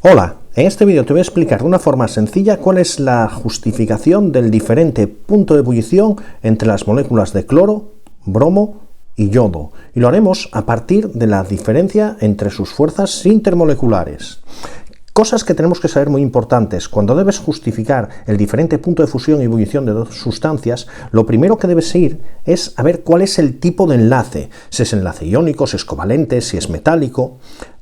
Hola, en este vídeo te voy a explicar de una forma sencilla cuál es la justificación del diferente punto de ebullición entre las moléculas de cloro, bromo y yodo, y lo haremos a partir de la diferencia entre sus fuerzas intermoleculares. Cosas que tenemos que saber muy importantes. Cuando debes justificar el diferente punto de fusión y ebullición de dos sustancias, lo primero que debes ir es a ver cuál es el tipo de enlace, si es enlace iónico, si es covalente, si es metálico.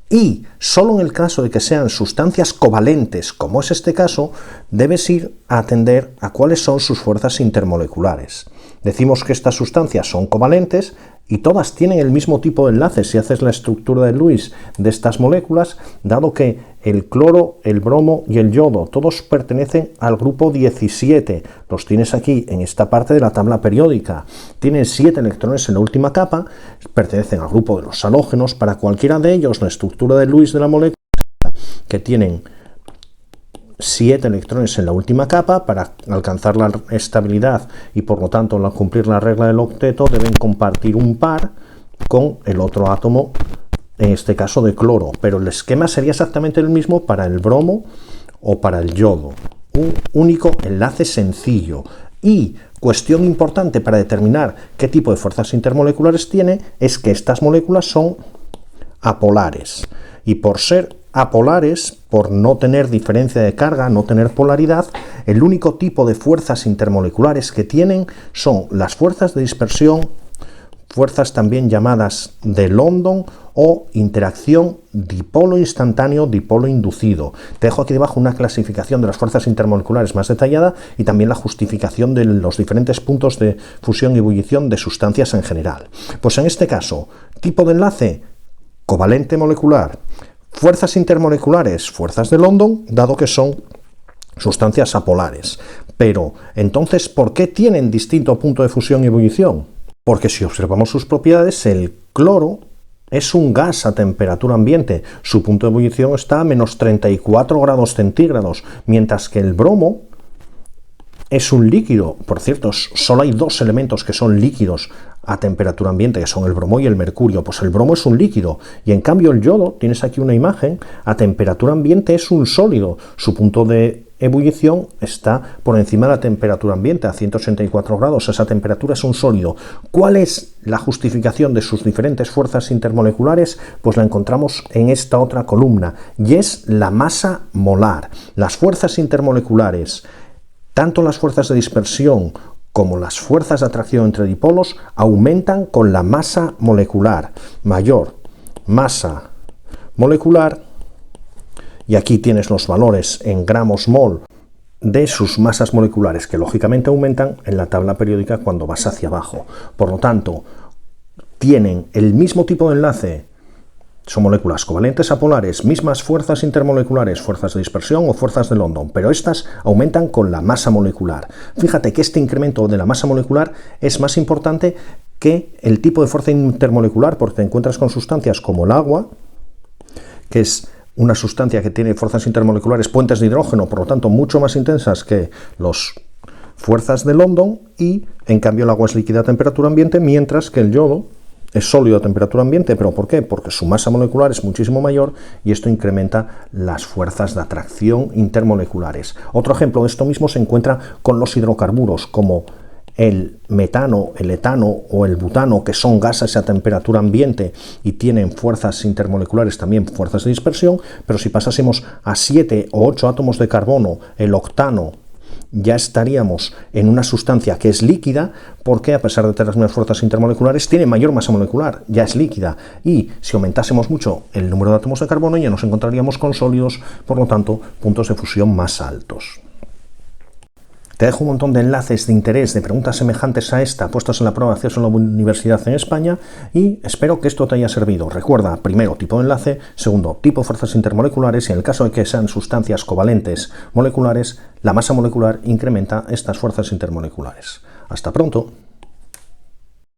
Y solo en el caso de que sean sustancias covalentes, como es este caso, debes ir a atender a cuáles son sus fuerzas intermoleculares. Decimos que estas sustancias son covalentes y todas tienen el mismo tipo de enlace si haces la estructura de Lewis de estas moléculas, dado que el cloro, el bromo y el yodo todos pertenecen al grupo 17. Los tienes aquí en esta parte de la tabla periódica. Tienen 7 electrones en la última capa, pertenecen al grupo de los halógenos. Para cualquiera de ellos, la estructura de Lewis de la molécula, que tienen 7 electrones en la última capa, para alcanzar la estabilidad y por lo tanto al cumplir la regla del octeto deben compartir un par con el otro átomo, en este caso de cloro, pero el esquema sería exactamente el mismo para el bromo o para el yodo. Un único enlace sencillo. Y cuestión importante para determinar qué tipo de fuerzas intermoleculares tiene es que estas moléculas son apolares, y por ser apolares, por no tener diferencia de carga, no tener polaridad, el único tipo de fuerzas intermoleculares que tienen son las fuerzas de dispersión, fuerzas también llamadas de London o interacción dipolo instantáneo, dipolo inducido. Te dejo aquí debajo una clasificación de las fuerzas intermoleculares más detallada y también la justificación de los diferentes puntos de fusión y ebullición de sustancias en general. Pues en este caso, tipo de enlace covalente molecular, fuerzas intermoleculares, fuerzas de London, dado que son sustancias apolares. Pero, entonces, ¿por qué tienen distinto punto de fusión y ebullición? Porque si observamos sus propiedades, el cloro es un gas a temperatura ambiente. Su punto de ebullición está a menos 34 grados centígrados, mientras que el bromo es un líquido. Por cierto, solo hay dos elementos que son líquidos a temperatura ambiente, que son el bromo y el mercurio. Pues el bromo es un líquido, y en cambio el yodo, tienes aquí una imagen, a temperatura ambiente es un sólido. Su punto de ebullición está por encima de la temperatura ambiente, a 184 grados. Esa temperatura es un sólido. ¿Cuál es la justificación de sus diferentes fuerzas intermoleculares? Pues la encontramos en esta otra columna, y es la masa molar. Las fuerzas intermoleculares, tanto las fuerzas de dispersión como las fuerzas de atracción entre dipolos, aumentan con la masa molecular. Mayor masa molecular, y aquí tienes los valores en gramos mol de sus masas moleculares, que lógicamente aumentan en la tabla periódica cuando vas hacia abajo. Por lo tanto, tienen el mismo tipo de enlace. Son moléculas covalentes apolares, mismas fuerzas intermoleculares, fuerzas de dispersión o fuerzas de London, pero estas aumentan con la masa molecular. Fíjate que este incremento de la masa molecular es más importante que el tipo de fuerza intermolecular, porque te encuentras con sustancias como el agua, que es una sustancia que tiene fuerzas intermoleculares, puentes de hidrógeno, por lo tanto mucho más intensas que las fuerzas de London, y en cambio el agua es líquida a temperatura ambiente, mientras que el yodo es sólido a temperatura ambiente. ¿Pero por qué? Porque su masa molecular es muchísimo mayor y esto incrementa las fuerzas de atracción intermoleculares. Otro ejemplo de esto mismo se encuentra con los hidrocarburos, como el metano, el etano o el butano, que son gases a temperatura ambiente y tienen fuerzas intermoleculares, también fuerzas de dispersión, pero si pasásemos a 7 o 8 átomos de carbono, el octano, ya estaríamos en una sustancia que es líquida, porque a pesar de tener las mismas fuerzas intermoleculares, tiene mayor masa molecular, ya es líquida. Y si aumentásemos mucho el número de átomos de carbono, ya nos encontraríamos con sólidos, por lo tanto, puntos de fusión más altos. Te dejo un montón de enlaces de interés, de preguntas semejantes a esta, puestos en la prueba de acceso a la universidad en España, y espero que esto te haya servido. Recuerda, primero, tipo de enlace; segundo, tipo de fuerzas intermoleculares, y en el caso de que sean sustancias covalentes moleculares, la masa molecular incrementa estas fuerzas intermoleculares. Hasta pronto.